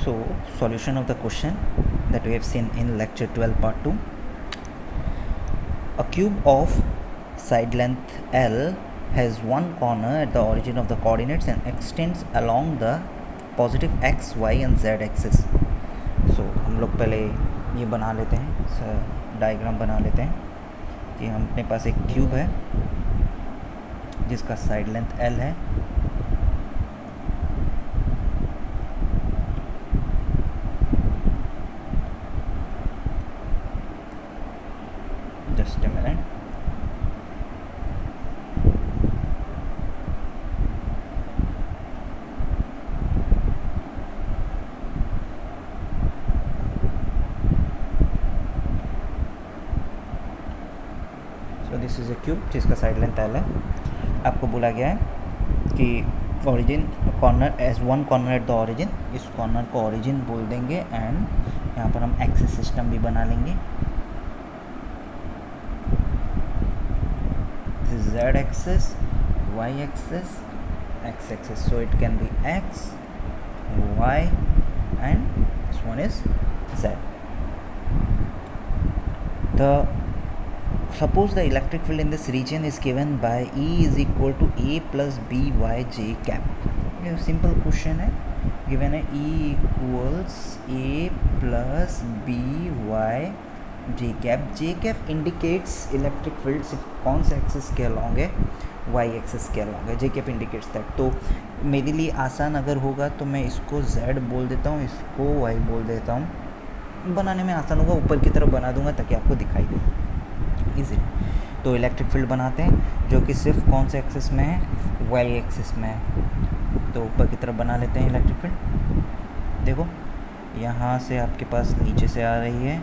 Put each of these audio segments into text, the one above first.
So, solution of the question that we have seen in lecture 12 part 2. A cube of side length L has one corner at the origin of the coordinates and extends along the positive x, y and z axis. So, हम लोग पहले ये बना लेते हैं, diagram बना लेते हैं कि हम अपने पास एक क्यूब है जिसका साइड लेंथ L है. Just a minute. So this is a cube जिसका साइड लेंथ L है. आपको बोला गया है कि origin corner as one corner at the origin, इस कॉर्नर को ओरिजिन बोल देंगे एंड यहाँ पर हम एक्सिस सिस्टम भी बना लेंगे. Z axis, y axis, x axis. So it can be x, y, and this one is z. Suppose the electric field in this region is given by E is equal to A plus B y j cap. ये simple question है. Given है E equals A plus B y J cap indicates electric field सिर्फ कौन से axis के along है, y axis के along है. J cap indicates that. तो मेरे लिए आसान अगर होगा तो मैं इसको z बोल देता हूँ, इसको y बोल देता हूँ. बनाने में आसान होगा, ऊपर की तरफ बना दूंगा ताकि आपको दिखाई दे इजी. तो इलेक्ट्रिक फील्ड बनाते हैं जो कि सिर्फ कौन से एक्सिस में है, y एक्सिस में है. तो ऊपर की तरफ बना लेते हैं इलेक्ट्रिक फील्ड. देखो यहाँ से आपके पास नीचे से आ रही है,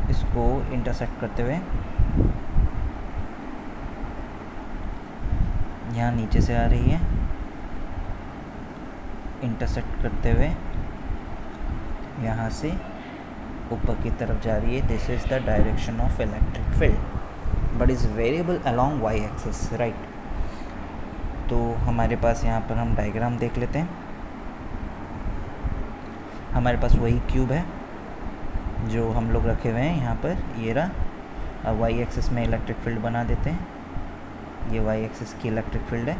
इसको इंटरसेक्ट करते हुए यहाँ नीचे से आ रही है, इंटरसेक्ट करते हुए यहाँ से ऊपर की तरफ जा रही है. This is the direction of electric field but is variable along Y axis, right. तो हमारे पास यहाँ पर हम डायग्राम देख लेते हैं. हमारे पास वही क्यूब है जो हम लोग रखे हुए हैं यहाँ पर, ये रहा. अब वाई एक्सिस में इलेक्ट्रिक फील्ड बना देते हैं. ये वाई एक्सिस की इलेक्ट्रिक फील्ड है,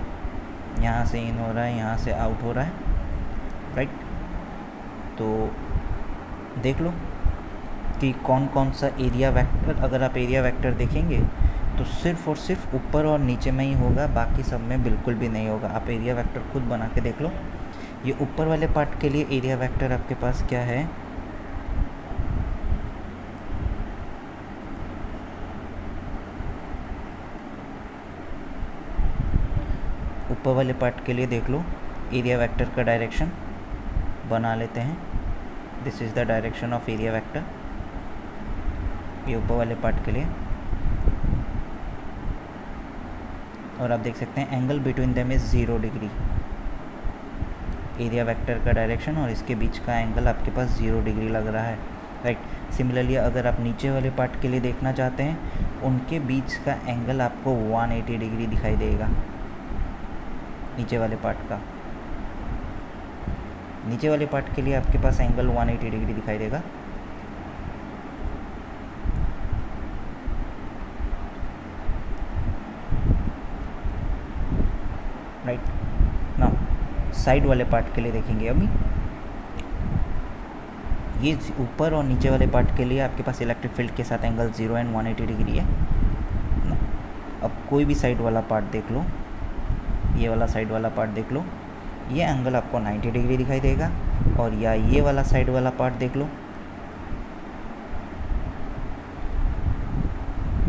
यहाँ से इन हो रहा है, यहाँ से आउट हो रहा है, राइट. तो देख लो कि कौन कौन सा एरिया वेक्टर, अगर आप एरिया वेक्टर देखेंगे तो सिर्फ और सिर्फ ऊपर और नीचे में ही होगा, बाकी सब में बिल्कुल भी नहीं होगा. आप एरिया वेक्टर खुद बना के देख लो. ये ऊपर वाले पार्ट के लिए एरिया वेक्टर आपके पास क्या है, ऊपर वाले पार्ट के लिए देख लो एरिया वेक्टर का डायरेक्शन बना लेते हैं. This is the direction of area vector. ये ऊपर वाले पार्ट के लिए, और आप देख सकते हैं angle between them is 0 degree. Area vector का डायरेक्शन और इसके बीच का एंगल आपके पास 0 डिग्री लग रहा है, राइट. सिमिलरली अगर आप नीचे वाले पार्ट के लिए देखना चाहते हैं, उनके बीच का एंगल आपको 180 डिग्री दिखाई देगा. नीचे वाले पार्ट का, नीचे वाले पार्ट के लिए आपके पास एंगल 180 डिग्री दिखाई देगा. राइट. नाउ साइड वाले पार्ट के लिए देखेंगे. अभी ये ऊपर और नीचे वाले पार्ट के लिए आपके पास इलेक्ट्रिक फील्ड के साथ एंगल 0 एंड 180 डिग्री है. अब कोई भी साइड वाला पार्ट देख लो, ये वाला साइड वाला पार्ट देख लो, ये एंगल आपको 90 डिग्री दिखाई देगा. और या ये वाला साइड वाला पार्ट देख लो,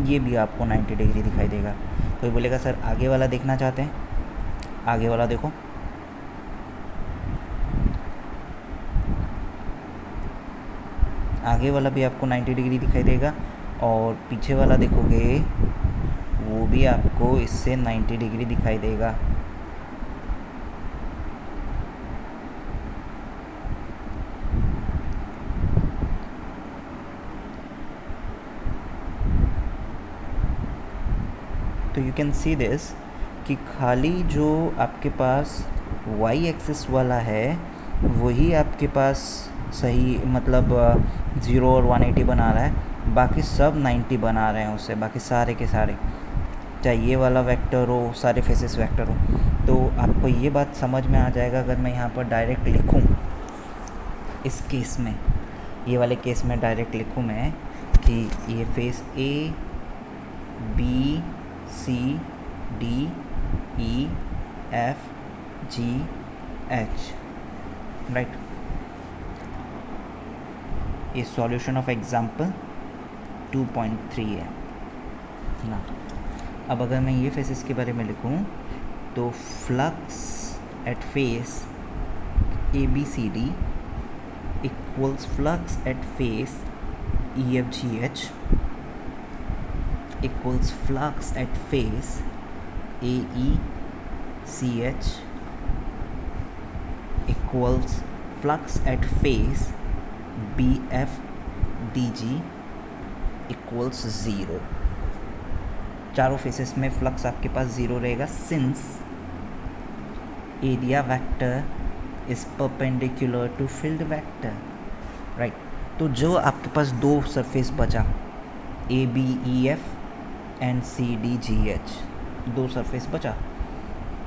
ये भी आपको 90 डिग्री दिखाई देगा. कोई बोलेगा सर आगे वाला देखना चाहते हैं, आगे वाला देखो, आगे वाला भी आपको 90 डिग्री दिखाई देगा. और पीछे वाला देखोगे वो भी आपको इससे 90 डिग्री दिखाई देगा. तो यू कैन सी दिस कि खाली जो आपके पास वाई एक्सिस वाला है वही आपके पास सही, मतलब 0 और 180 बना रहा है, बाकी सब 90 बना रहे हैं उससे, बाकी सारे के सारे, चाहे ये वाला वेक्टर हो, सारे फेसेस वेक्टर हो। तो आपको ये बात समझ में आ जाएगा अगर मैं यहाँ पर डायरेक्ट लिखूँ इस केस में, ये वाले केस में डायरेक्ट लिखूँ मैं कि ये face A B C D E F G H, right. ये सॉल्यूशन ऑफ एग्जाम्पल 2.3 है ना। अब अगर मैं ये फेसेस के बारे में लिखूं तो flux at face A B C D equals flux at face E F G H equals flux at face A E C H equals flux at face B F D G equals 0। चारों faces में flux आपके पास 0 रहेगा since area vector is perpendicular to field vector, right. तो जो आपके पास दो सरफेस बचा A B E F and C D G H, दो सरफेस बचा,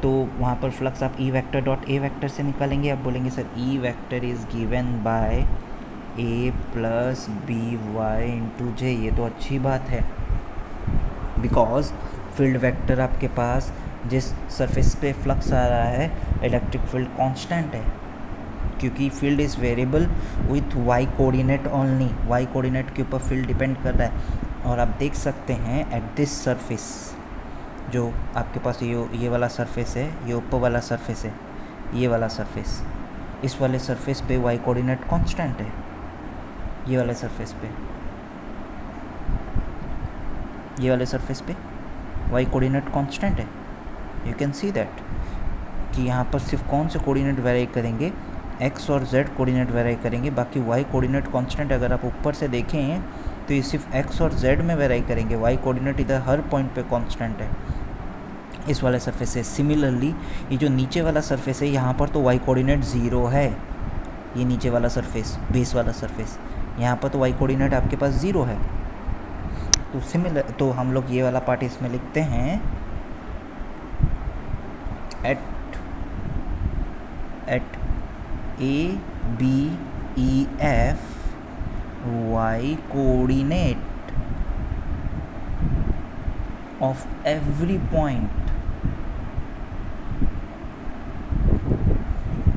तो वहाँ पर फ्लक्स आप E vector dot A vector से निकालेंगे। आप बोलेंगे sir E vector is given by A plus B Y into J. ये तो अच्छी बात है बिकॉज फील्ड वेक्टर आपके पास जिस सरफेस पे फ्लक्स आ रहा है इलेक्ट्रिक फील्ड कांस्टेंट है, क्योंकि field is variable with Y coordinate only. Y coordinate के ऊपर फील्ड डिपेंड कर रहा है। और आप देख सकते हैं एट दिस सरफेस, जो आपके पास ये वाला सरफेस है, ये ऊपर वाला सरफेस है, ये वाला सरफेस, इस वाले सरफेस पे वाई कोऑर्डिनेट कांस्टेंट है। ये वाले सरफेस पे, ये वाले सरफेस पे वाई कोऑर्डिनेट कांस्टेंट है। यू कैन सी दैट कि यहाँ पर सिर्फ कौन से कोऑर्डिनेट वेरी करेंगे, एक्स और जेड कोऑर्डिनेट वेरी करेंगे, बाकी वाई कोऑर्डिनेट कांस्टेंट अगर आप ऊपर से देखें तो ये सिर्फ एक्स और जेड में वेरी करेंगे। वाई कोऑर्डिनेट इधर हर पॉइंट पे कांस्टेंट है इस वाले सरफेस से। सिमिलरली ये जो नीचे वाला सरफेस है यहाँ पर तो वाई कोऑर्डिनेट 0 है। ये नीचे वाला सरफेस, बेस वाला सरफेस, यहाँ पर तो वाई कोऑर्डिनेट आपके पास 0 है। तो सिमिलर, तो हम लोग ये वाला पार्ट इसमें लिखते हैं at A B E F Y coordinate of every point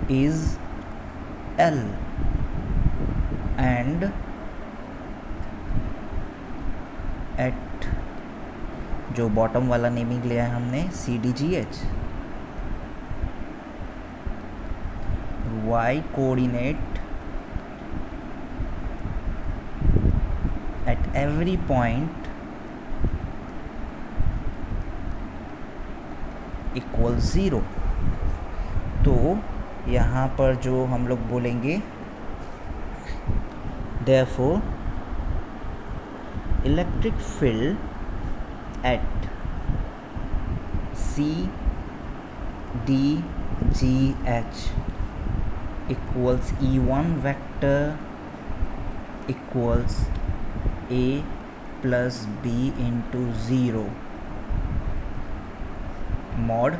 is L and at जो बॉटम वाला नेमिंग लिया है हमने CDGH, Y coordinate at every point equal 0। तो यहाँ पर जो हम लोग बोलेंगे therefore electric field at C D G H equals E1 vector equals A plus B into 0 mod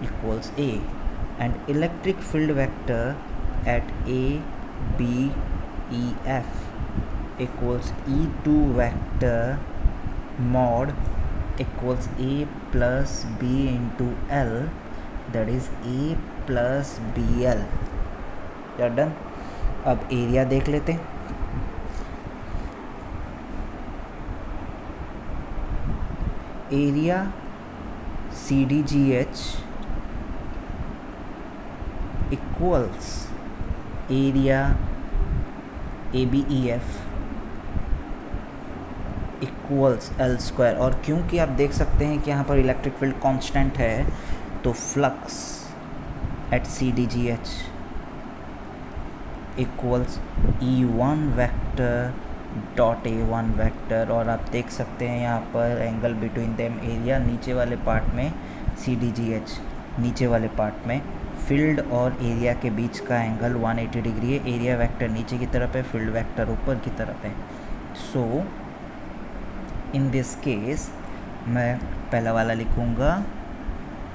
equals A, and electric field vector at A B E F equals E2 vector mod equals A plus B into L, that is A plus BL। या done. अब area देख लेते हैं। Area CDGH equals area ABEF equals L square। और क्योंकि आप देख सकते हैं कि यहाँ पर इलेक्ट्रिक फील्ड कांस्टेंट है तो flux at CDGH equals E1 vector dot A1 vector. और आप देख सकते हैं यहाँ पर एंगल बिटवीन देम एरिया नीचे वाले पार्ट में CDGH, नीचे वाले पार्ट में फील्ड और एरिया के बीच का एंगल 180 डिग्री है। एरिया वेक्टर नीचे की तरफ है, फील्ड वेक्टर ऊपर की तरफ है। सो इन दिस केस मैं पहला वाला लिखूँगा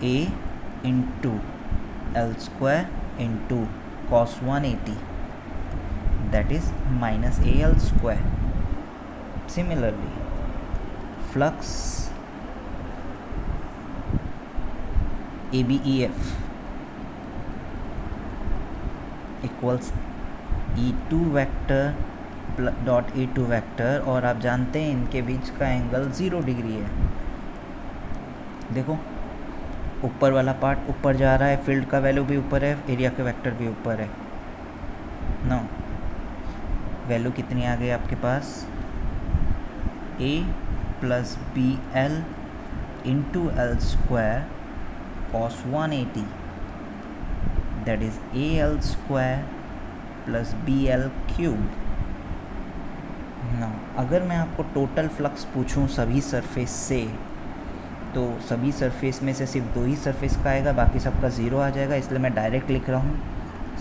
a into L square into cos 180 that is minus A L square. Similarly flux ABEF equals E2 vector dot E2 vector, और आप जानते हैं इनके बीच का एंगल 0 डिग्री है। देखो ऊपर वाला पार्ट ऊपर जा रहा है, फील्ड का वैल्यू भी ऊपर है, एरिया के वेक्टर भी ऊपर है ना। वैल्यू कितनी आ गई आपके पास, A plus B L into L square cos 180 that is AL square plus BL cube। ना अगर मैं आपको टोटल फ्लक्स पूछूं सभी सरफेस से, तो सभी सरफेस में से सिर्फ 2 ही सरफेस का आएगा, बाकी सबका 0 आ जाएगा, इसलिए मैं डायरेक्ट लिख रहा हूँ।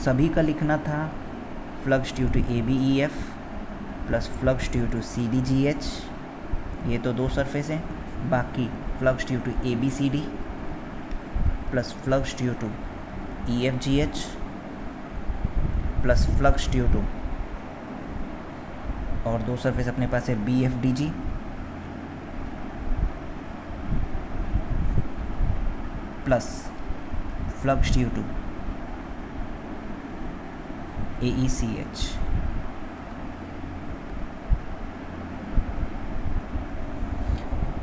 सभी का लिखना था flux due to ABEF plus flux due to CDGH, ये तो 2 सरफेस हैं। बाकी flux due to ABCD plus flux due to EFGH plus flux due to, और 2 सरफेस अपने पास है BFDG plus flux due to AECH।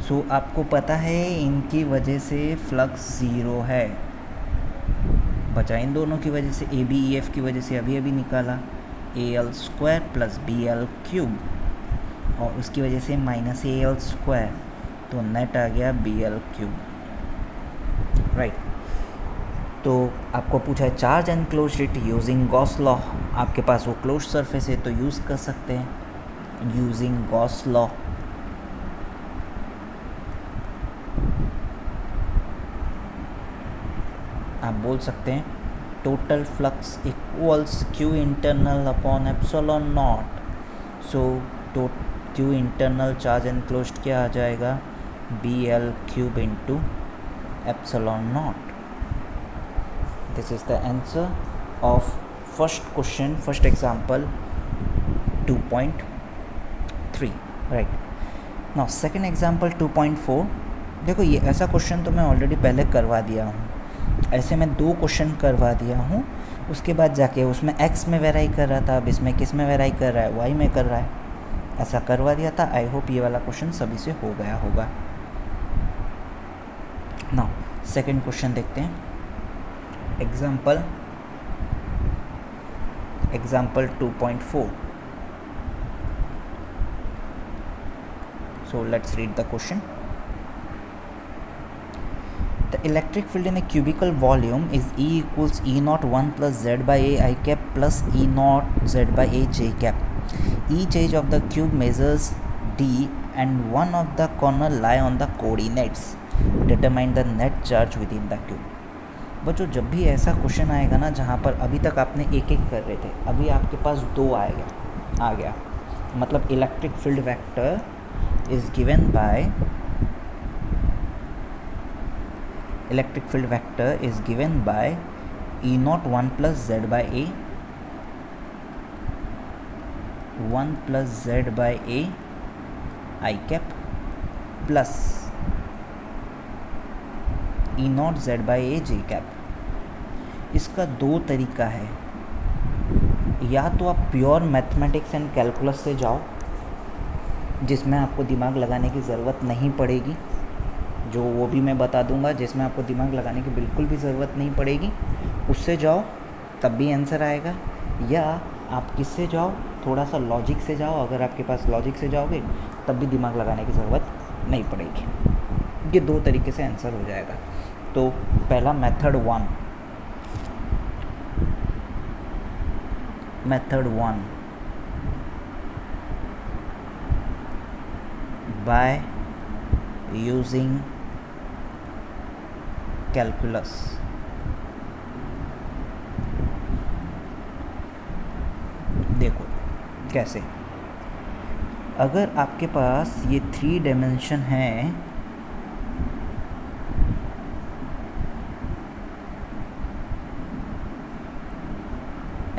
So आपको पता है इनकी वजह से फ्लक्स 0 है, बचा इन दोनों की वजह से, ABEF की वजह से अभी निकाला AL square plus BL cube, और उसकी वजह से माइनस AL स्क्वायर, तो नेट आ गया BL क्यूब। राइट, तो आपको पूछा है charge enclosed it using Gauss law. आपके पास वो क्लोज सरफेस है तो यूज़ कर सकते हैं यूजिंग गॉस लॉ। आप बोल सकते हैं total flux equals Q internal upon epsilon not. So Q internal charge enclosed क्या आ जाएगा, BL cube into epsilon not. This is the answer of first question, first example 2.3। Right, now second example 2.4। देखो ये ऐसा question तो मैं already पहले करवा दिया हूँ, ऐसे मैं 2 क्वेश्चन करवा दिया हूँ, उसके बाद जाके उसमें x में वेराई कर रहा था, अब इसमें किस में वेराई कर रहा है, y में कर रहा है, ऐसा करवा दिया था। आई होप ये वाला क्वेश्चन सभी से हो गया होगा। नाउ सेकंड क्वेश्चन देखते हैं, example 2.4। So let's read the question. The electric field in a cubical volume is E equals E naught 1 plus Z by A I cap plus E naught Z by A J cap. Each edge of the cube measures D and one of the corner lie on the coordinates. Determine the net charge within the cube. बच्चों जब भी ऐसा question आएगा ना जहाँ पर अभी तक आपने एक कर रहे थे, अभी आपके पास 2 आ गया, मतलब electric field vector is given by electric field vector is given by E naught 1 plus Z by A 1 plus Z by A I cap plus E naught Z by A J cap। इसका 2 तरीका है, या तो आप pure mathematics and calculus से जाओ जिसमें आपको दिमाग लगाने की ज़रूरत नहीं पड़ेगी, जो वो भी मैं बता दूंगा जिसमें आपको दिमाग लगाने की बिल्कुल भी ज़रूरत नहीं पड़ेगी, उससे जाओ तब भी आंसर आएगा। या आप किससे जाओ, थोड़ा सा लॉजिक से जाओ, अगर आपके पास लॉजिक से जाओगे तब भी दिमाग लगाने की ज़रूरत नहीं पड़ेगी। ये 2 तरीके से आंसर हो जाएगा। तो पहला मेथड 1 बाय यूजिंग calculus। कैसे? अगर आपके पास ये 3 डायमेंशन है,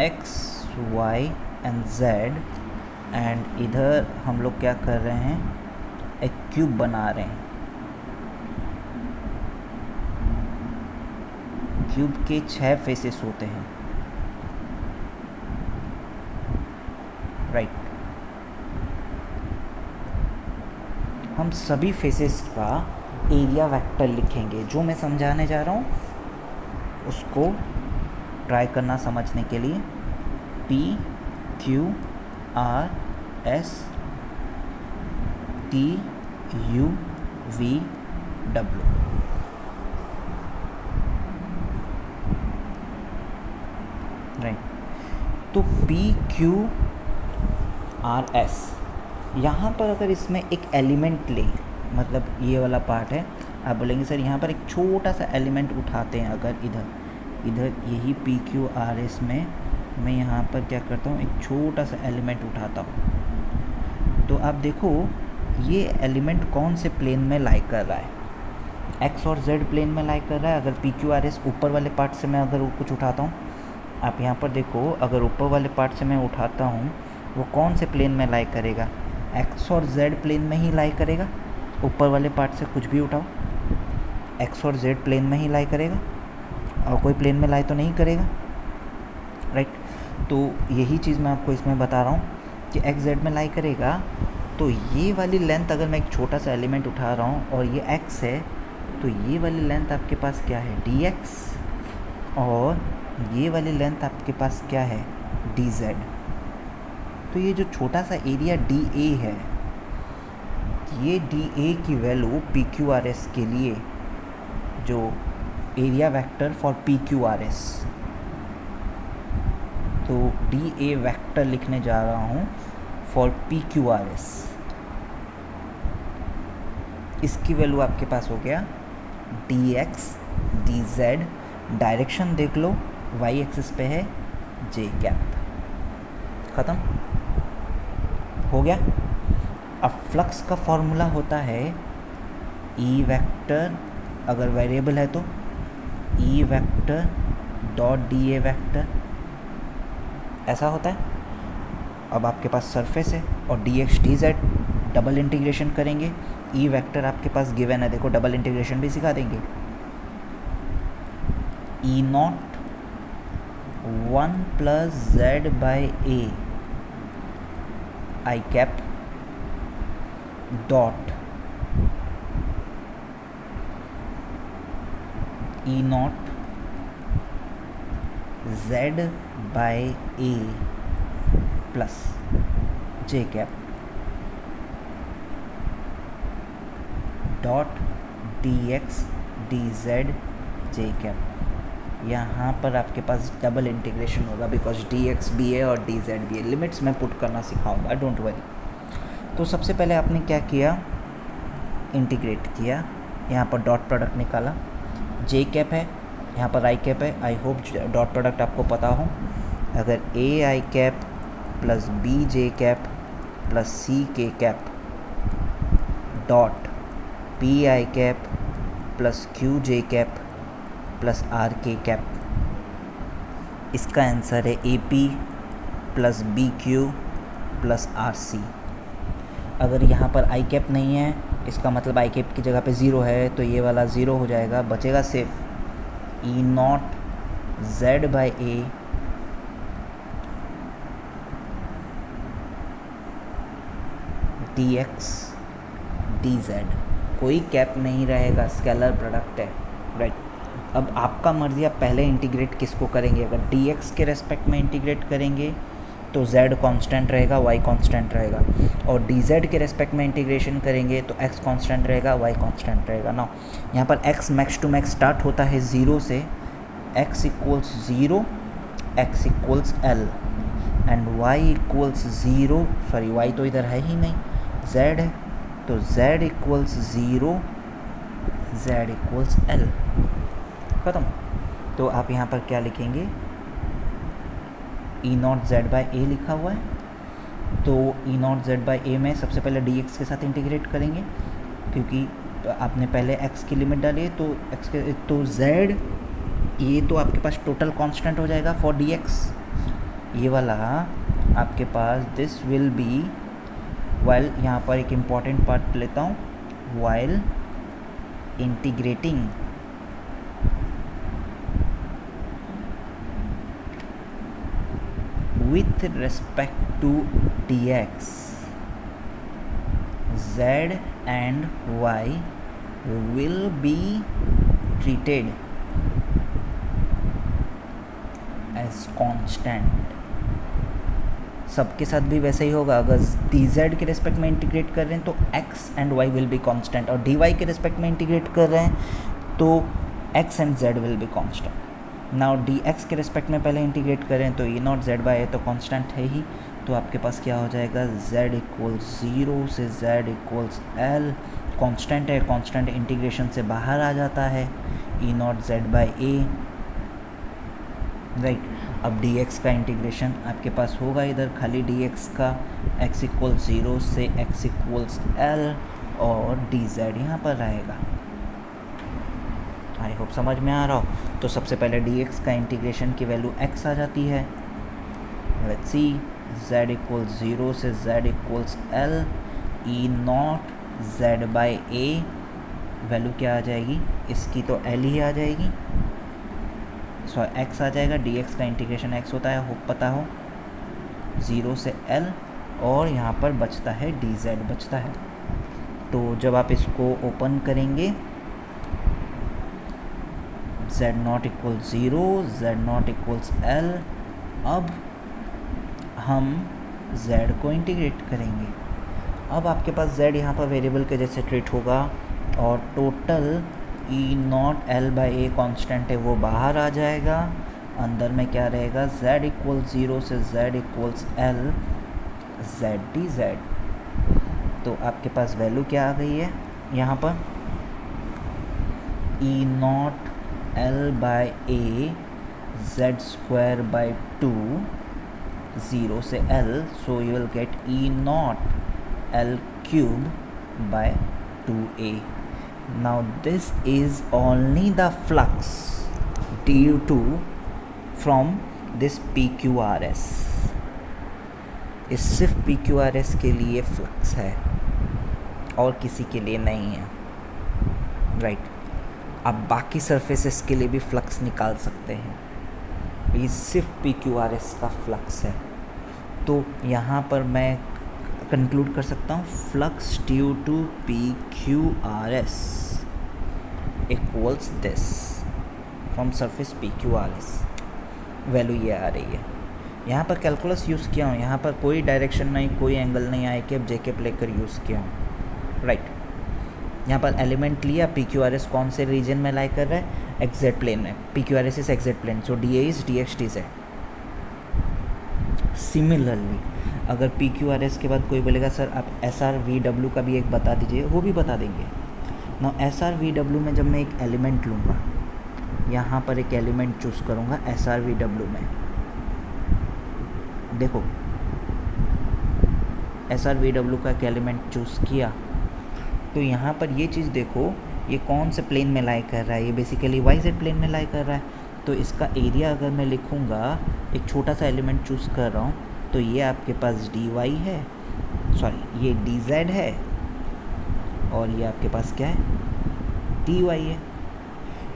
x, y and z, and इधर हम लोग क्या कर रहे हैं, एक क्यूब बना रहे हैं। क्यूब के 6 फेसेस होते हैं, राइट। हम सभी फेसेस का एरिया वेक्टर लिखेंगे। जो मैं समझाने जा रहा हूँ उसको ट्राई करना समझने के लिए। P Q R S T U V W, right. तो P Q R S, यहाँ पर अगर इसमें एक एलिमेंट लें, मतलब ये वाला पार्ट है, आप बोलेंगे सर यहाँ पर एक छोटा सा एलिमेंट उठाते हैं। अगर इधर यही पी क्यू आर एस में मैं यहाँ पर क्या करता हूँ, एक छोटा सा एलिमेंट उठाता हूँ, तो आप देखो ये एलिमेंट कौन से प्लेन में लाई कर रहा है, एक्स और जेड प्लेन में लाई कर रहा है। अगर पी क्यू आर एस ऊपर वाले पार्ट से मैं अगर कुछ उठाता हूँ, आप यहाँ पर देखो, अगर ऊपर वाले पार्ट से मैं उठाता हूँ वो कौन से प्लेन में लाई करेगा, एक्स और जेड प्लेन में ही लाई करेगा। ऊपर वाले पार्ट से कुछ भी उठाओ, एक्स और जेड प्लेन में ही लाई करेगा, और कोई प्लेन में लाई तो नहीं करेगा, राइट। तो यही चीज़ मैं आपको इसमें बता रहा हूँ कि एक्स जेड में लाई करेगा। तो ये वाली लेंथ, अगर मैं एक छोटा सा एलिमेंट उठा रहा हूँ और ये एक्स है, तो ये वाली लेंथ आपके पास क्या है, डी एक्स, और ये वाली लेंथ आपके पास क्या है, डी जेड। तो ये जो छोटा सा एरिया डी ए है, ये डी ए की value P Q R S के लिए, जो area vector for P Q R S, तो डी ए वेक्टर लिखने जा रहा हूँ for P Q R S. इसकी वैल्यू आपके पास हो गया D X D Z, direction देख लो वाई एक्सिस पे है जे कैप, ख़त्म हो गया। अब फ्लक्स का फॉर्मूला होता है ई वेक्टर, अगर वेरिएबल है तो ई vector dot D A vector, ऐसा होता है। अब आपके पास सरफेस है और D X D Z double integration करेंगे, ई वेक्टर आपके पास गिवन है, देखो डबल इंटीग्रेशन भी सिखा देंगे। E not 1 plus Z by A I cap dot E not Z by A plus J cap dot D X D Z J cap. यहाँ पर आपके पास डबल इंटीग्रेशन होगा, बिकॉज डी एक्स भी है और डी जेड भी है। लिमिट्स मैं पुट करना सिखाऊंगा, डोंट वरी। तो सबसे पहले आपने क्या किया, इंटीग्रेट किया, यहाँ पर डॉट प्रोडक्ट निकाला, जे कैप है, यहाँ पर आई कैप है। आई होप डॉट प्रोडक्ट आपको पता हो। अगर A I cap plus B J cap plus C K cap dot P I cap plus Q J cap plus R K cap, इसका आंसर है A P plus B Q plus R C. अगर यहाँ पर आई cap नहीं है, इसका मतलब आई cap की जगह पे ज़ीरो है, तो ये वाला ज़ीरो हो जाएगा, बचेगा सिर्फ E not Z by A D X D Z. कोई कैप नहीं रहेगा, स्केलर प्रोडक्ट है, राइट। अब आपका मर्जी, आप पहले इंटीग्रेट किसको करेंगे। अगर डी एक्स के रेस्पेक्ट में इंटीग्रेट करेंगे तो z कांस्टेंट रहेगा, y कांस्टेंट रहेगा, और dz के रेस्पेक्ट में इंटीग्रेशन करेंगे तो x कांस्टेंट रहेगा, y कांस्टेंट रहेगा। ना यहाँ पर x max to max start होता है 0 से, x equals 0, x equals l and y equals 0, sorry y तो इधर है ही नहीं, z है, तो z equals 0, z equals l, ख़त्म। तो आप यहाँ पर क्या लिखेंगे, ई नॉट जेड बाई ए लिखा हुआ है, तो ई नॉट जेड बाई ए में सबसे पहले डी एक्स के साथ इंटीग्रेट करेंगे, क्योंकि आपने पहले एक्स की लिमिट डाली है, तो एक्स के तो जेड ये तो आपके पास टोटल कांस्टेंट हो जाएगा फॉर डी एक्स। ये वाला आपके पास दिस विल बी वाइल, यहाँ पर एक इम्पॉर्टेंट पार्ट लेता हूँ, while integrating with respect to dx, z and y will be treated as constant। सबके साथ भी वैसे ही होगा, अगर dz के रेस्पेक्ट में इंटीग्रेट कर रहे हैं तो x and y will be constant, और dy के रेस्पेक्ट में इंटीग्रेट कर रहे हैं तो x and z will be constant. Now D x के रेस्पेक्ट में पहले इंटीग्रेट करें तो ई नॉट जेड बाई ए तो कांस्टेंट है ही, तो आपके पास क्या हो जाएगा, z इक्वल्स 0 से z इक्वल्स l, कांस्टेंट है, कांस्टेंट इंटीग्रेशन से बाहर आ जाता है, E not Z by A, right. अब डी एक्स का इंटीग्रेशन आपके पास होगा इधर खाली डी एक्स का, x इक्वल्स 0 से x इक्वल्स l, और डी जेड यहाँ पर रहेगा। आई होप समझ में आ रहा हो। तो सबसे पहले dx का इंटीग्रेशन की वैल्यू x आ जाती है, लेट्स सी, z इक्वल्स 0 से z equals l, E not z by A, value क्या आ जाएगी इसकी, तो l ही आ जाएगी, सो x आ जाएगा, dx का इंटीग्रेशन x होता है, होप पता हो, 0 से l, और यहाँ पर बचता है dz बचता है। तो जब आप इसको ओपन करेंगे, z not equal 0, z not equals l, अब हम z को इंटीग्रेट करेंगे। अब आपके पास z यहाँ पर वेरिएबल के जैसे ट्रीट होगा, और total E not L by a constant है वो बाहर आ जाएगा, अंदर में क्या रहेगा, z इक्वल 0 से z equals l, z D Z. तो आपके पास वैल्यू क्या आ गई है यहाँ पर, E not L by A Z square by 2, 0 से l, so you will get E not L cube by 2a। Now this is only the flux due to from this P Q R S. इस सिर्फ P Q R S के लिए flux है और किसी के लिए नहीं है, राइट। आप बाकी सरफेसेस के लिए भी फ्लक्स निकाल सकते हैं, ये सिर्फ पी क्यू आर एस का फ्लक्स है। तो यहाँ पर मैं कंक्लूड कर सकता हूँ, flux due to P Q R S equals this from surface P Q R S, value ये आ रही है। यहाँ पर कैलकुलस यूज़ किया हूँ, यहाँ पर कोई डायरेक्शन नहीं, कोई एंगल नहीं, आई कैप जे कैप लेकर यूज़ किया हूँ, राइट। यहाँ पर एलिमेंट लिया, पी क्यू आर एस कौन से रीजन में लाई कर रहा है, एक्जेक्ट प्लेन में, P Q R S is exact plane, so D A is D X D Z. Similarly अगर पी क्यू आर एस के बाद कोई बोलेगा सर आप एस आर वी डब्ल्यू का भी एक बता दीजिए, वो भी बता देंगे ना। एस आर वी डब्ल्यू में जब मैं एक एलिमेंट लूँगा, यहाँ पर एक एलिमेंट चूज़ करूँगा एस आर वी डब्ल्यू में, देखो एस आर वी डब्ल्यू का एक एलिमेंट चूज़ किया, तो यहाँ पर ये चीज़ देखो, ये कौन से प्लेन में लाई कर रहा है, ये बेसिकली वाई जेड प्लेन में लाई कर रहा है। तो इसका एरिया अगर मैं लिखूँगा, एक छोटा सा एलिमेंट चूज़ कर रहा हूँ, तो ये आपके पास डी वाई है, सॉरी ये डी जेड है, और ये आपके पास क्या है, डी वाई है।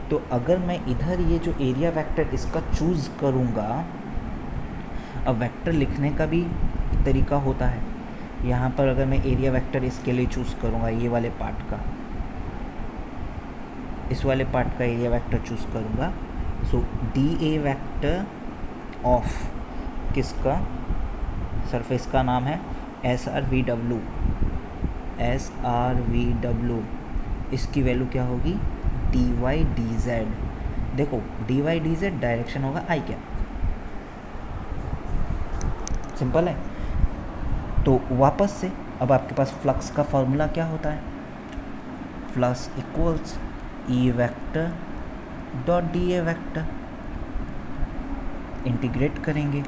तो अगर मैं इधर ये जो एरिया वेक्टर इसका चूज़ करूँगा, अब वेक्टर लिखने का भी तरीका होता है। यहाँ पर अगर मैं एरिया वेक्टर इसके लिए चूज़ करूँगा, ये वाले पार्ट का, इस वाले पार्ट का एरिया वेक्टर चूज़ करूँगा, so D A vector of किसका, सरफेस का नाम है S R V W, S R V W, इसकी वैल्यू क्या होगी, डी वाई डी जेड। देखो D Y D Z direction होगा आई क्या, सिंपल है। तो वापस से अब आपके पास फ्लक्स का फॉर्मूला क्या होता है, flux equals E vector dot D A vector, integrate करेंगे,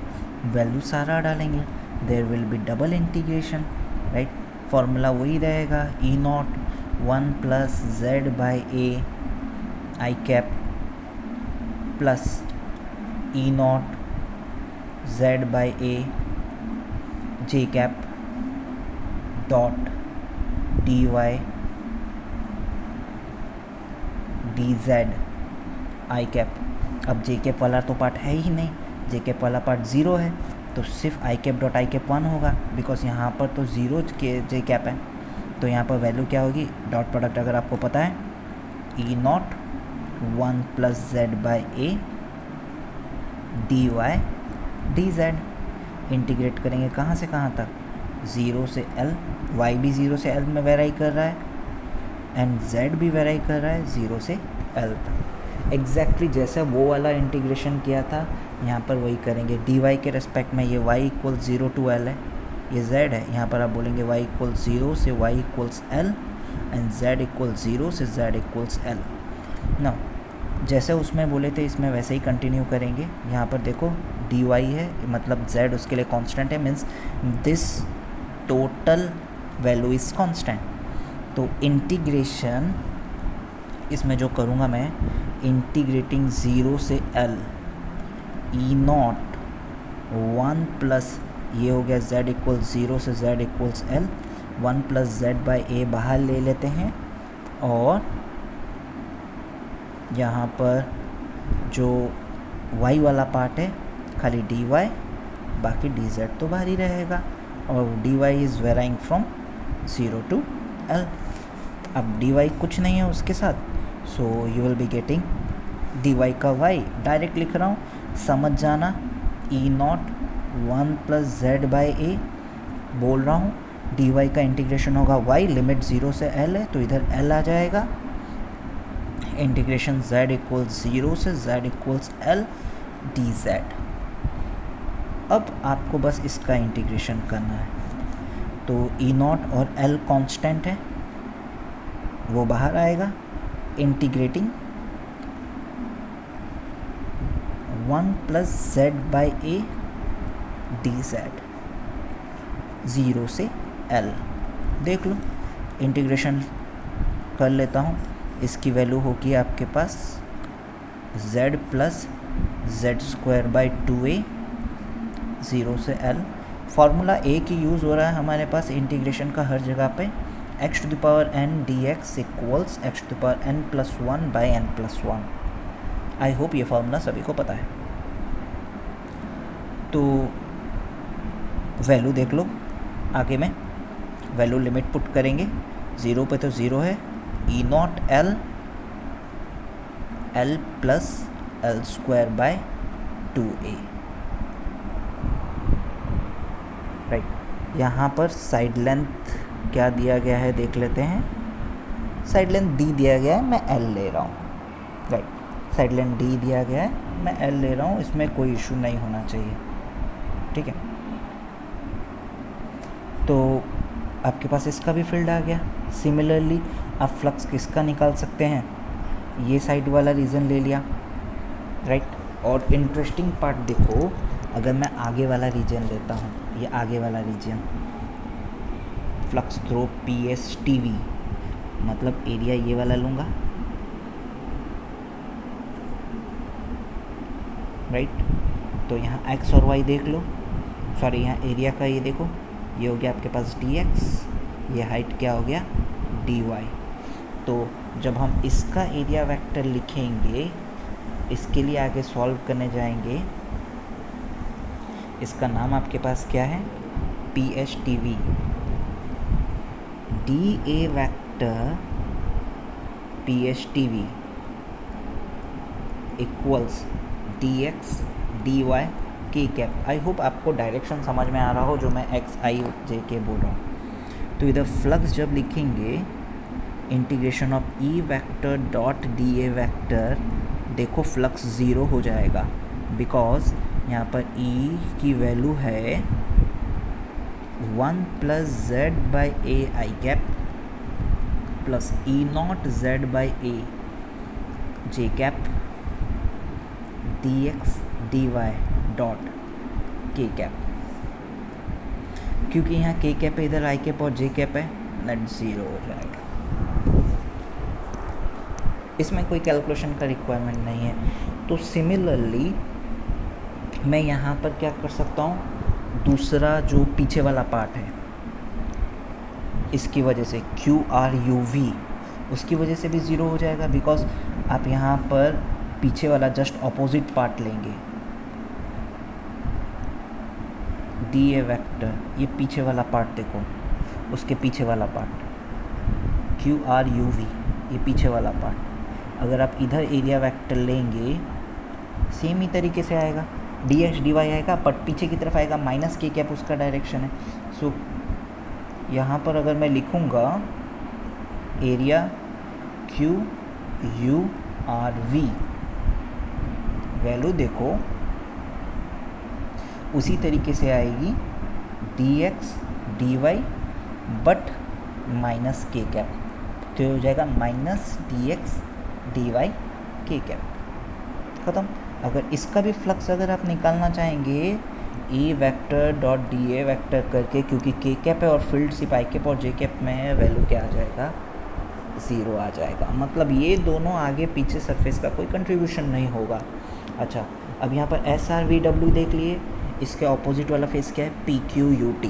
वैल्यू सारा डालेंगे, there will be double integration, right. Formula वही रहेगा, E not 1 plus Z by A I cap plus E not Z by A J cap dot D Y D Z I cap. अब J cap वाला तो part है ही नहीं, J cap वाला part zero है, तो सिर्फ I cap dot I cap 1 होगा, बिकॉज यहाँ पर तो ज़ीरो के जे कैप है, तो यहाँ पर वैल्यू क्या होगी, डॉट प्रोडक्ट अगर आपको पता है, E not 1 plus Z by A D Y D Z. Integrate करेंगे कहाँ से कहाँ तक, 0 से L, y भी 0 से L में वेराई कर रहा है एंड z भी वेराई कर रहा है 0 से L तक। एग्जैक्टली जैसा वो वाला इंटीग्रेशन किया था यहाँ पर वही करेंगे। dy के रेस्पेक्ट में ये y इक्वल 0 टू L है, ये z है, यहाँ पर आप बोलेंगे y इक्वल 0 से y equals L and z equal 0 से z इक्वल्स L। ना जैसे उसमें बोले थे इसमें वैसे ही कंटिन्यू करेंगे। यहाँ पर देखो dy है, मतलब z उसके लिए कांस्टेंट है, means this total value is constant. तो इंटीग्रेशन इसमें जो करूँगा मैं, इंटीग्रेटिंग 0 से L ई नॉट 1 प्लस ये हो गया z इक्वल 0 से z equals L, 1 plus Z by A बाहर ले लेते हैं और यहाँ पर जो y वाला पार्ट है खाली dy, बाकी dz तो बाहर ही रहेगा और dy is varying from 0 to L। अब dy कुछ नहीं है उसके साथ, so you will be getting dy का y डायरेक्ट लिख रहा हूँ, समझ जाना। E not 1 plus Z by A बोल रहा हूँ, dy का इंटीग्रेशन होगा y, लिमिट 0 से L है तो इधर L आ जाएगा, इंटीग्रेशन z इक्वल्स 0 से z इक्वल्स L dz। अब आपको बस इसका इंटीग्रेशन करना है, तो ई नॉट और L कांस्टेंट है वो बाहर आएगा, integrating 1 plus Z by A D Z 0 से L। देख लो इंटीग्रेशन कर लेता हूँ, इसकी वैल्यू होगी आपके पास z plus Z square by 2a 0 से L। फार्मूला a की यूज़ हो रहा है हमारे पास इंटीग्रेशन का हर जगह पे, x to the power n dx equals x to the power n plus 1 by n plus 1। I hope ये फार्मूला सभी को पता है। तो वैल्यू देख लो, आगे में वैल्यू लिमिट पुट करेंगे, 0 पे तो 0 है, E nought L plus L square by 2a, right. यहाँ पर साइड लेंथ क्या दिया गया है देख लेते हैं, साइड लेंथ d दिया गया है, मैं L ले रहा हूँ, राइट। साइड लेंथ d दिया गया है, मैं L ले रहा हूँ, इसमें कोई इशू नहीं होना चाहिए, ठीक है। तो आपके पास इसका भी फील्ड आ गया। सिमिलरली आप फ्लक्स किसका निकाल सकते हैं, ये साइड वाला रीजन ले लिया, राइट। और इंटरेस्टिंग पार्ट देखो, अगर मैं आगे वाला रीजन लेता हूँ, ये आगे वाला रीजन फ्लक्स थ्रो PSTV, मतलब एरिया ये वाला लूँगा, राइट। तो यहाँ x और y देख लो, सॉरी यहाँ एरिया का ये देखो, ये हो गया आपके पास dx, ये हाइट क्या हो गया dy। तो जब हम इसका एरिया वेक्टर लिखेंगे, इसके लिए आगे सॉल्व करने जाएंगे, इसका नाम आपके पास क्या है PSTV, dA vector PSTV equals dx dy k cap. I hope आपको डायरेक्शन समझ में आ रहा हो जो मैं x i j k बोल रहा हूँ। तो इधर फ्लक्स जब लिखेंगे, integration of E vector dot D A vector, देखो फ्लक्स 0 हो जाएगा, बिकॉज यहाँ पर ई की वैल्यू है 1 plus Z by A I cap plus E not Z by A J cap D X D Y dot K cap. क्योंकि यहाँ के कैप है, इधर आई कैप और जे कैप है, दैट 0 हो जाएगा। इसमें कोई कैलकुलेशन का रिक्वायरमेंट नहीं है। तो सिमिलरली मैं यहाँ पर क्या कर सकता हूँ, दूसरा जो पीछे वाला पार्ट है इसकी वजह से QRUV, उसकी वजह से भी 0 हो जाएगा, बिकॉज आप यहाँ पर पीछे वाला जस्ट ऑपोजिट पार्ट लेंगे, DA वेक्टर, ये पीछे वाला पार्ट देखो, उसके पीछे वाला पार्ट QRUV, ये पीछे वाला पार्ट, अगर आप इधर एरिया वेक्टर लेंगे सेम ही तरीके से आएगा, DX DY आएगा, बट पीछे की तरफ आएगा माइनस के कैप, उसका डायरेक्शन है। सो यहाँ पर अगर मैं लिखूँगा एरिया QURV, वैल्यू देखो उसी तरीके से आएगी DX DY बट माइनस के कैप, तो हो जाएगा माइनस DX DY के कैप, ख़त्म। अगर इसका भी फ्लक्स अगर आप निकालना चाहेंगे E vector dot DA vector करके, क्योंकि के कैप है और फील्ड सिर्फ आई कैप और जे कैप में है, वैल्यू क्या आ जाएगा, 0 आ जाएगा। मतलब ये दोनों आगे पीछे सरफेस का कोई कंट्रीब्यूशन नहीं होगा। अच्छा, अब यहाँ पर SRVW देख लिए, इसके ऑपोजिट वाला फेस क्या है, PQUT।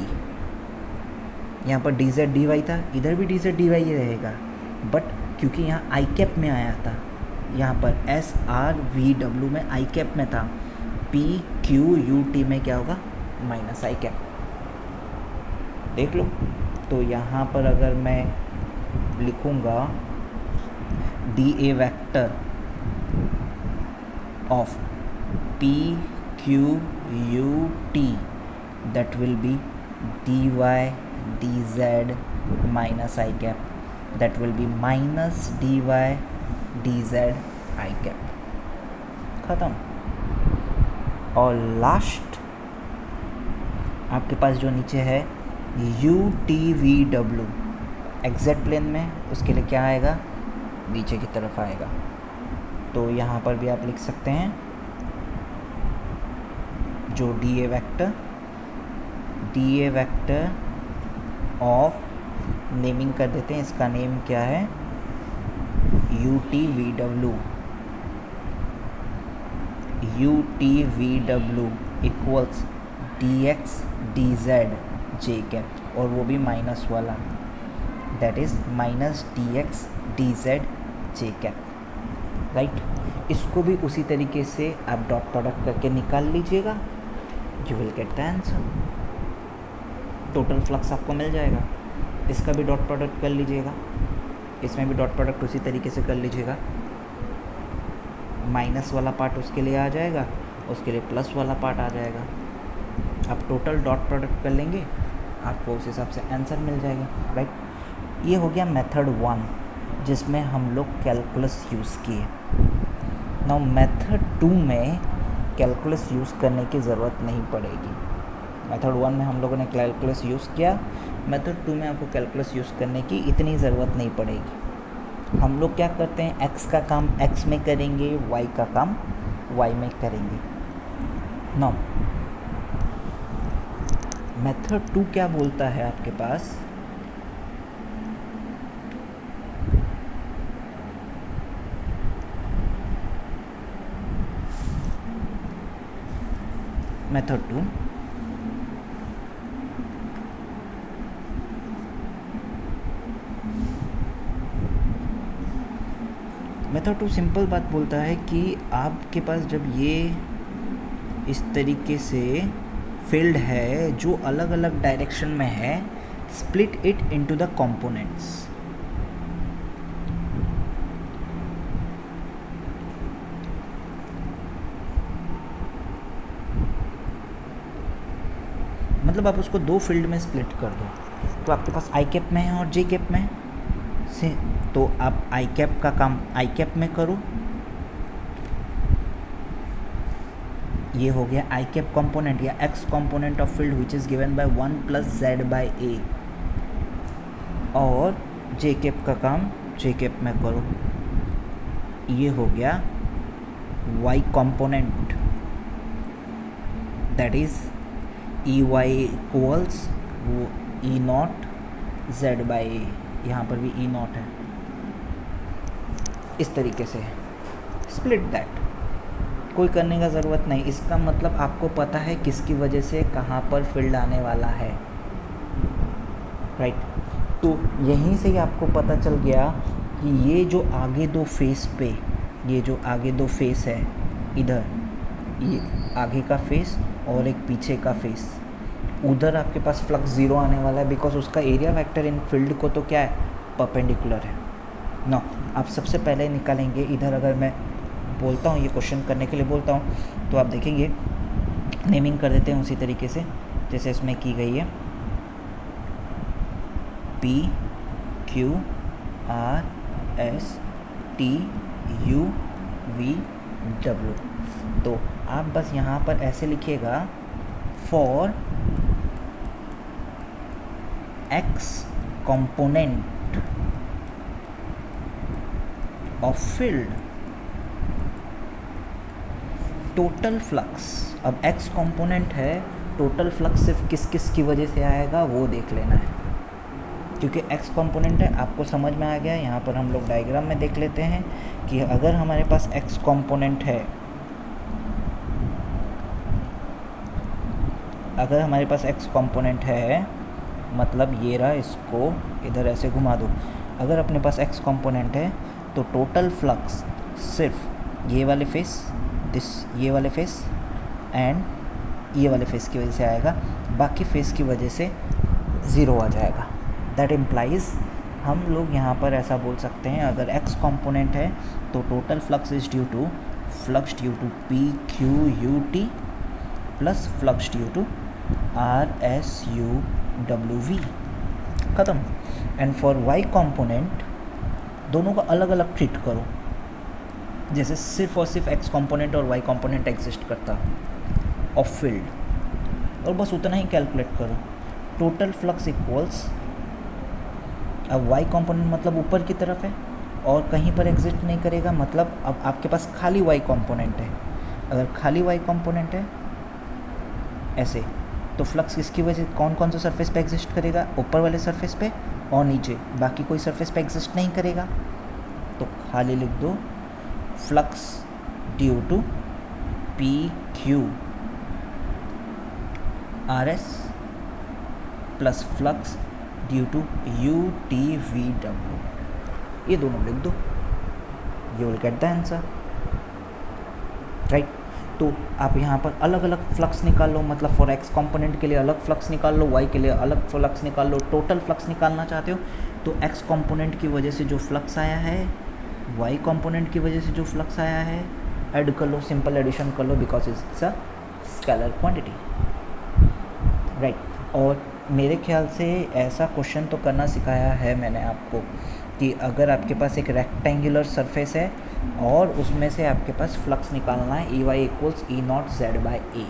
यहाँ पर DZ DY था, इधर भी DZ DY ही रहेगा, बट क्योंकि यहाँ आई कैप में आया था, यहाँ पर SRVW में आई कैप में था, PQUT में क्या होगा, माइनस आई कैप, देख लो। तो यहाँ पर अगर मैं लिखूँगा DA vector of PQUT, that will be DY DZ minus I cap, that will be minus DY DZ I cap, ख़त्म। और लास्ट आपके पास जो नीचे है UTVW, एग्जैक्ट प्लेन में, उसके लिए क्या आएगा, नीचे की तरफ आएगा। तो यहाँ पर भी आप लिख सकते हैं जो DA वेक्टर ऑफ, नेमिंग कर देते हैं, इसका नेम क्या है, UTVW equals DX DZ J cap, और वो भी माइनस वाला, that is minus DX DZ J cap, right. इसको भी उसी तरीके से आप डॉट प्रोडक्ट करके निकाल लीजिएगा, you will get the answer, total flux आपको मिल जाएगा। इसका भी डॉट प्रोडक्ट कर लीजिएगा, इसमें भी डॉट प्रोडक्ट उसी तरीके से कर लीजिएगा, माइनस वाला पार्ट उसके लिए आ जाएगा, उसके लिए प्लस वाला पार्ट आ जाएगा। आप टोटल डॉट प्रोडक्ट कर लेंगे, आपको उस हिसाब से आंसर मिल जाएगा, राइट। ये हो गया मेथड 1, जिसमें हम लोग कैलकुलस यूज़ किए। नाउ मेथड 2 में कैलकुलस यूज़ करने की ज़रूरत नहीं पड़ेगी। मेथड 1 में हम लोगों ने कैलकुलस यूज़ किया, मेथड 2 में आपको कैलकुलस यूज़ करने की इतनी ज़रूरत नहीं पड़ेगी। हम लोग क्या करते हैं, x का काम x में करेंगे, y का काम y में करेंगे। नाउ मेथड 2 क्या बोलता है आपके पास, मेथड 2 सिंपल बात बोलता है कि आपके पास जब ये इस तरीके से फील्ड है जो अलग अलग डायरेक्शन में है, split it into the components. मतलब आप उसको दो फील्ड में स्प्लिट कर दो, तो आपके पास आई कैप में है और जे कैप में से, तो आप आई कैप का काम आई कैप में करो, ये हो गया आई कैप कंपोनेंट या x component of field which is given bye 1 + z/a, और जे कैप का काम जे कैप में करो, ये हो गया Y component, that is EY equals वो E not Z by A, यहाँ पर भी ई नॉट है, इस तरीके से स्प्लिट दैट। कोई करने का ज़रूरत नहीं, इसका मतलब आपको पता है किसकी वजह से कहाँ पर फील्ड आने वाला है, राइट। तो यहीं से ही आपको पता चल गया कि ये जो आगे दो फेस पे, ये जो आगे दो फेस है इधर, ये आगे का फेस और एक पीछे का फेस, उधर आपके पास फ्लक्स ज़ीरो आने वाला है, बिकॉज उसका एरिया वेक्टर इन फील्ड को तो क्या है, परपेंडिकुलर है ना। आप सबसे पहले निकालेंगे इधर, अगर मैं बोलता हूँ ये क्वेश्चन करने के लिए बोलता हूँ तो आप देखेंगे नेमिंग कर देते हैं उसी तरीके से जैसे इसमें की गई है, P Q R S T U V W। तो आप बस यहाँ पर ऐसे लिखिएगा, for X component of field total flux. अब X कंपोनेंट है, टोटल फ्लक्स सिर्फ किस किस की वजह से आएगा वो देख लेना है, क्योंकि X कंपोनेंट है, आपको समझ में आ गया। यहाँ पर हम लोग डायग्राम में देख लेते हैं कि अगर हमारे पास X कंपोनेंट है, अगर हमारे पास X कंपोनेंट है मतलब ये रहा, इसको इधर ऐसे घुमा दो, अगर अपने पास X कंपोनेंट है तो टोटल फ्लक्स सिर्फ ये वाले फेस, ये वाले फेस एंड ये वाले फेस की वजह से आएगा, बाकी फेस की वजह से ज़ीरो आ जाएगा। दैट इम्प्लाइज हम लोग यहाँ पर ऐसा बोल सकते हैं, अगर X कंपोनेंट है तो total flux is due to flux due to P Q U T plus flux due to R S U W V, ख़त्म। एंड फॉर Y कंपोनेंट दोनों का अलग अलग ट्रीट करो, जैसे सिर्फ और सिर्फ X कंपोनेंट और Y कंपोनेंट एग्जिस्ट करता ऑफ फील्ड, और बस उतना ही कैलकुलेट करो। टोटल फ्लक्स इक्वल्स, अब Y कंपोनेंट मतलब ऊपर की तरफ है और कहीं पर एग्जिस्ट नहीं करेगा, मतलब अब आपके पास खाली Y कंपोनेंट है। अगर खाली Y कंपोनेंट है ऐसे, तो फ्लक्स किसकी वजह, कौन कौन से सरफेस पे एग्जिस्ट करेगा, ऊपर वाले सरफेस पे और नीचे, बाकी कोई सरफेस पे एग्जिस्ट नहीं करेगा। तो खाली लिख दो flux due to P Q R S plus flux due to U T V W, ये दोनों लिख दो, you will get the answer, right. तो आप यहाँ पर अलग अलग फ्लक्स निकाल लो, मतलब फॉर X कंपोनेंट के लिए अलग फ्लक्स निकाल लो, Y के लिए अलग फ्लक्स निकाल लो। टोटल फ्लक्स निकालना चाहते हो तो X कंपोनेंट की वजह से जो फ्लक्स आया है, Y कंपोनेंट की वजह से जो फ्लक्स आया है, ऐड कर लो, सिंपल एडिशन कर लो, because it's a scalar quantity, right. और मेरे ख्याल से ऐसा क्वेश्चन तो करना सिखाया है मैंने आपको कि अगर आपके पास एक रेक्टेंगुलर सरफेस है और उसमें से आपके पास फ्लक्स निकालना है, EY equals E not Z by A,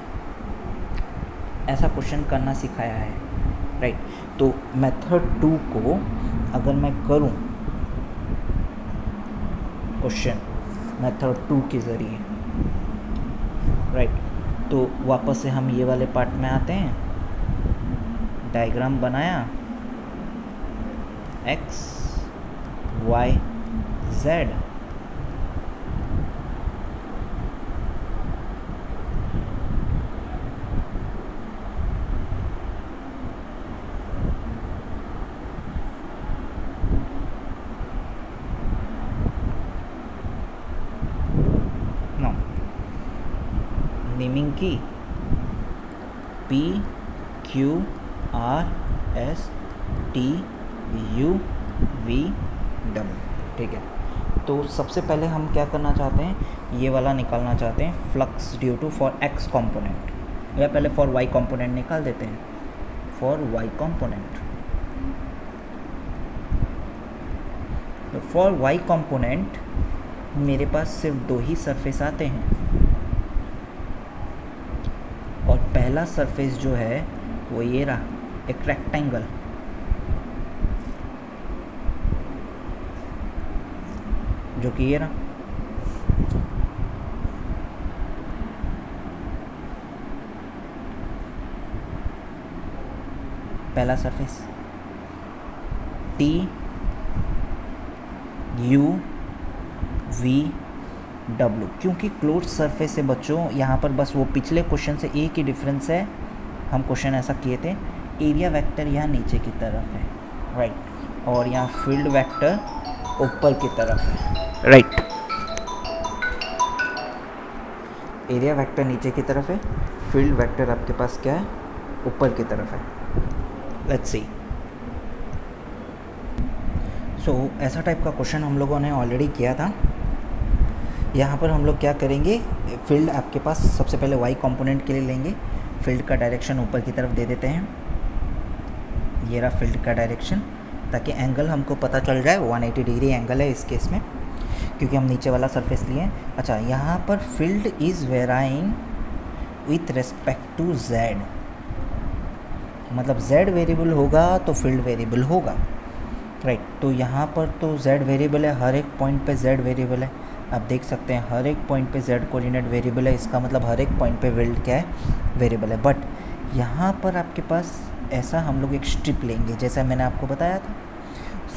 ऐसा क्वेश्चन करना सिखाया है, राइट। तो मेथड 2 को अगर मैं करूं क्वेश्चन मेथड 2 के ज़रिए, राइट, तो वापस से हम ये वाले पार्ट में आते हैं। डायग्राम बनाया, X Y Z, नेमिंग की P Q R S T U V W, ठीक है। तो सबसे पहले हम क्या करना चाहते हैं, ये वाला निकालना चाहते हैं, flux due to for X component, या पहले फॉर Y कंपोनेंट निकाल देते हैं। फॉर Y कंपोनेंट, तो फॉर Y कंपोनेंट मेरे पास सिर्फ दो ही सरफेस आते हैं, और पहला सरफेस जो है वो ये रहा, एक रेक्टेंगल, जो कि ये रहा। पहला surface T U V W, क्योंकि क्लोज सरफेस है बच्चों, यहाँ पर बस वो पिछले क्वेश्चन से एक ही डिफरेंस है, हम क्वेश्चन ऐसा किए थे, एरिया वेक्टर यहाँ नीचे की तरफ है, राइट, और यहाँ फील्ड वेक्टर ऊपर की तरफ है, राइट, एरिया वेक्टर नीचे की तरफ है, फील्ड वेक्टर आपके पास क्या है, ऊपर की तरफ है। Let's see. सो ऐसा टाइप का क्वेश्चन हम लोगों ने ऑलरेडी किया था। यहाँ पर हम लोग क्या करेंगे, फील्ड आपके पास सबसे पहले वाई कंपोनेंट के लिए लेंगे, फील्ड का डायरेक्शन ऊपर की तरफ दे देते हैं, ये रहा फील्ड का डायरेक्शन, ताकि एंगल हमको पता चल जाए, 180 डिग्री एंगल है इस केस में, क्योंकि हम नीचे वाला सरफेस लिए हैं। अच्छा, यहाँ पर field is varying with respect to Z, मतलब जेड वेरिएबल होगा तो फील्ड वेरिएबल होगा, राइट। तो यहाँ पर तो जेड वेरिएबल है, हर एक पॉइंट पे जेड वेरिएबल है, आप देख सकते हैं हर एक पॉइंट पे जेड कोऑर्डिनेट वेरिएबल है, इसका मतलब हर एक पॉइंट पे फील्ड क्या है, वेरिएबल है। बट यहाँ पर आपके पास ऐसा हम लोग एक स्ट्रिप लेंगे, जैसा मैंने आपको बताया था।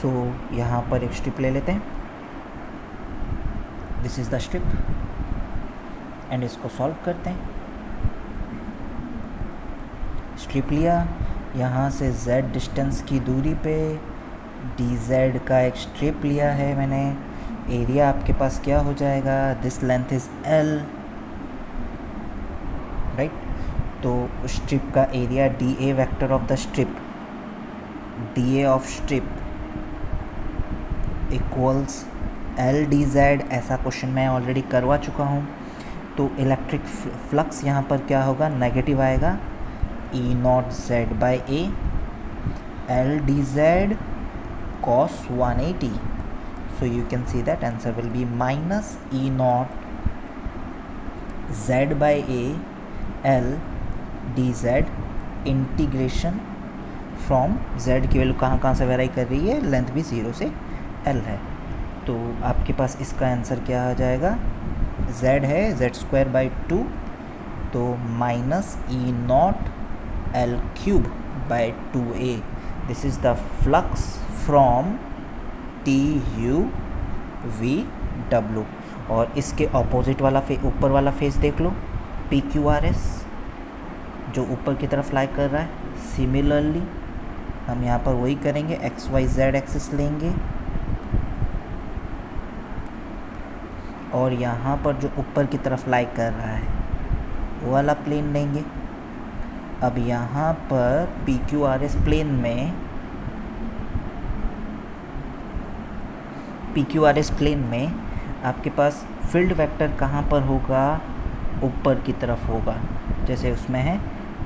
सो यहाँ पर एक स्ट्रिप ले लेते हैं, this is the strip, and इसको सॉल्व करते हैं। स्ट्रिप लिया, यहाँ से z डिस्टेंस की दूरी पे dz का एक स्ट्रिप लिया है मैंने, एरिया आपके पास क्या हो जाएगा, this length is l, right. तो स्ट्रिप का area dA vector of the strip, dA of strip equals l dz, ऐसा क्वेश्चन मैं ऑलरेडी करवा चुका हूँ। तो इलेक्ट्रिक फ्लक्स यहाँ पर क्या होगा, नेगेटिव आएगा, E not Z by A, L dz cos 180, so you can see that answer will be minus E naught Z by A L dz integration from Z की वैल्यू कहाँ कहाँ से वेराई कर रही है, लेंथ भी 0 से L है। तो आपके पास इसका आंसर क्या आ जाएगा, Z है z²/2, तो minus E naught L cube by 2A, this is the flux from TU VW। और इसके ऑपोजिट वाला ऊपर वाला फेस देख लो, PQRS जो ऊपर की तरफ लाई कर रहा है। सिमिलरली हम यहाँ पर वही करेंगे, XYZ एक्सिस लेंगे और यहाँ पर जो ऊपर की तरफ लाई कर रहा है वो वाला प्लेन लेंगे। अब यहाँ पर PQRS प्लेन में, PQRS प्लेन में आपके पास फील्ड वेक्टर कहाँ पर होगा, ऊपर की तरफ होगा, जैसे उसमें है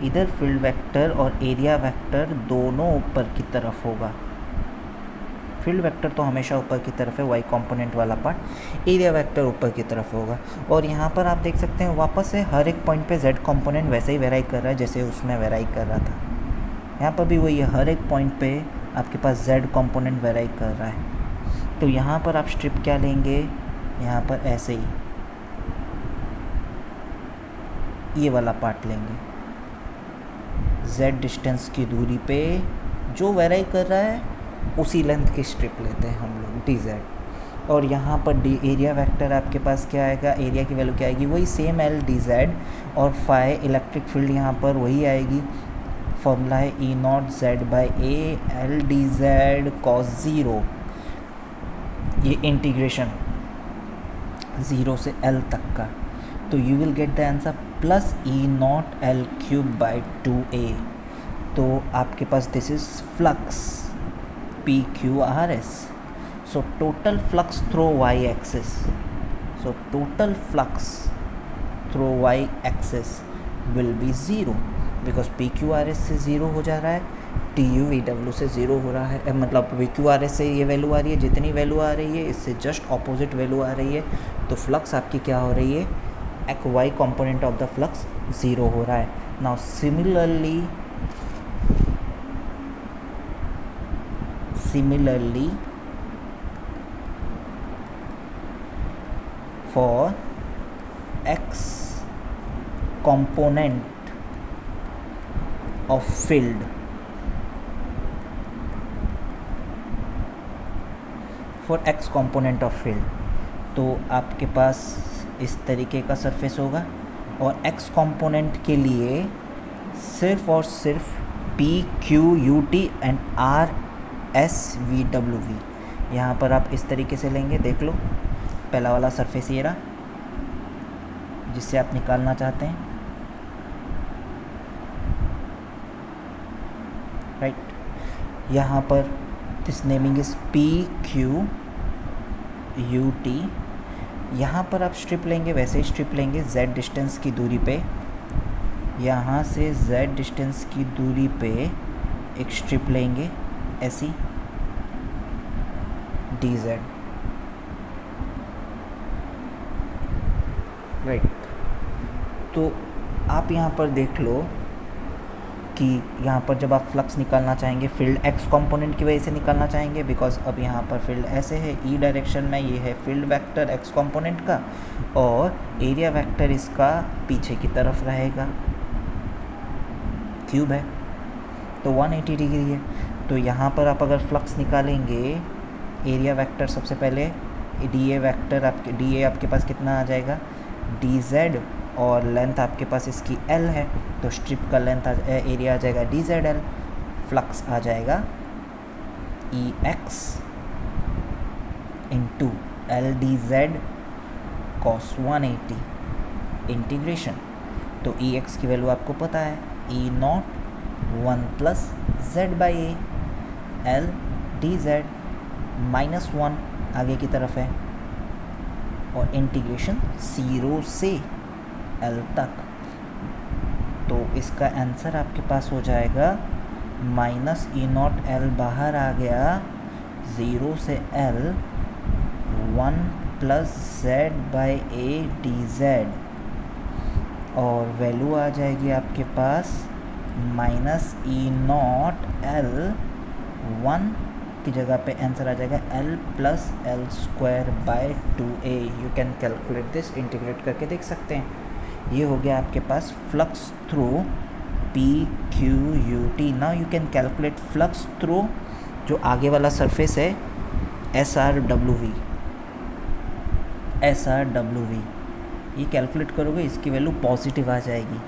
इधर फील्ड वेक्टर और एरिया वेक्टर दोनों ऊपर की तरफ होगा। फील्ड वेक्टर तो हमेशा ऊपर की तरफ है, वाई कंपोनेंट वाला पार्ट, एरिया वेक्टर ऊपर की तरफ होगा। और यहाँ पर आप देख सकते हैं वापस से हर एक पॉइंट पे जेड कंपोनेंट वैसे ही वेराई कर रहा है जैसे उसमें वेराई कर रहा था, यहाँ पर भी वही है, हर एक पॉइंट पे आपके पास जेड कंपोनेंट वेराई कर रहा है। तो यहाँ पर आप स्ट्रिप क्या लेंगे, यहाँ पर ऐसे ही ये वाला पार्ट लेंगे, जेड डिस्टेंस की दूरी पे जो वेराई कर रहा है उसी लेंथ की स्ट्रिप लेते हैं हम लोग, dz। और यहाँ पर एरिया वेक्टर आपके पास क्या आएगा, एरिया की वैल्यू क्या आएगी, वही सेम L dz, और फाई इलेक्ट्रिक फील्ड यहाँ पर वही आएगी, फॉर्मूला है E not Z by A L dz cos 0, ये इंटीग्रेशन 0 से L तक का। तो you will get the answer plus E naught L cube by 2A। तो आपके पास this is flux PQRS, so total flux through y-axis, so total flux through y-axis will be 0 because PQRS से 0 हो जा रहा है, TU VW से 0 हो रहा है, मतलब PQRS से ये वैल्यू आ रही है, जितनी वैल्यू आ रही है इससे जस्ट ऑपोजिट वैल्यू आ रही है, तो फ्लक्स आपकी क्या हो रही है, y component of the flux 0 हो रहा है। Now similarly for x component of field, for x component of field, तो आपके पास इस तरीके का सरफेस होगा और एक्स कंपोनेंट के लिए सिर्फ और सिर्फ P Q U T and R S V W we, यहाँ पर आप इस तरीके से लेंगे। देख लो पहला वाला सरफेस ये रहा जिससे आप निकालना चाहते हैं, राइट। यहाँ पर this naming is P Q U T. यहाँ पर आप स्ट्रिप लेंगे, वैसे ही स्ट्रिप लेंगे z डिस्टेंस की दूरी पे, यहाँ से z डिस्टेंस की दूरी पे एक स्ट्रिप लेंगे ऐसी dz, राइट। तो आप यहाँ पर देख लो कि यहाँ पर जब आप फ्लक्स निकालना चाहेंगे, फील्ड एक्स कंपोनेंट की वजह से निकालना चाहेंगे, बिकॉज अब यहाँ पर फील्ड ऐसे है ई डायरेक्शन में, ये है फील्ड वेक्टर एक्स कंपोनेंट का और एरिया वेक्टर इसका पीछे की तरफ रहेगा, क्यूब है तो 180 डिग्री है। तो यहाँ पर आप अगर फ्लक्स निकालेंगे, एरिया वेक्टर सबसे पहले डी ए वेक्टर आपके डी ए आपके पास कितना आ जाएगा डी जेड, और लेंथ आपके पास इसकी L है तो स्ट्रिप का लेंथ एरिया आ जाएगा डी जेड एल, फ्लक्स आ जाएगा E X into L D Z cos 180 integration. तो ई एक्स की वैल्यू आपको पता है E not 1 plus Z by A, L D Z -1 आगे की तरफ है और इंटीग्रेशन 0 से L तक। तो इसका आंसर आपके पास हो जाएगा माइनस ई नॉट एल बाहर आ गया, 0 से L 1 plus Z by A D Z, और वैल्यू आ जाएगी आपके पास माइनस ई नॉट एल 1 की जगह पे आंसर आ जाएगा L plus L square by 2a। You can calculate this, integrate करके देख सकते हैं। ये हो गया आपके पास flux through P Q U T. Now you can calculate flux through जो आगे वाला सरफेस है S R W V, S R W V, ये कैलकुलेट करोगे इसकी वैल्यू पॉजिटिव आ जाएगी,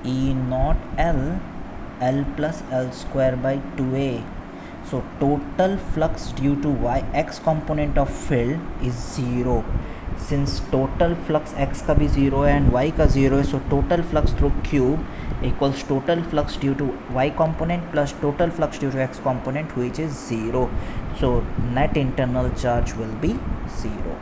E not L L plus L square by 2a। So total flux due to y x component of field is 0. Since total flux x का भी 0 है and y का 0 है, so total flux through cube equals total flux due to y component plus total flux due to x component, which is 0. So net internal charge will be 0.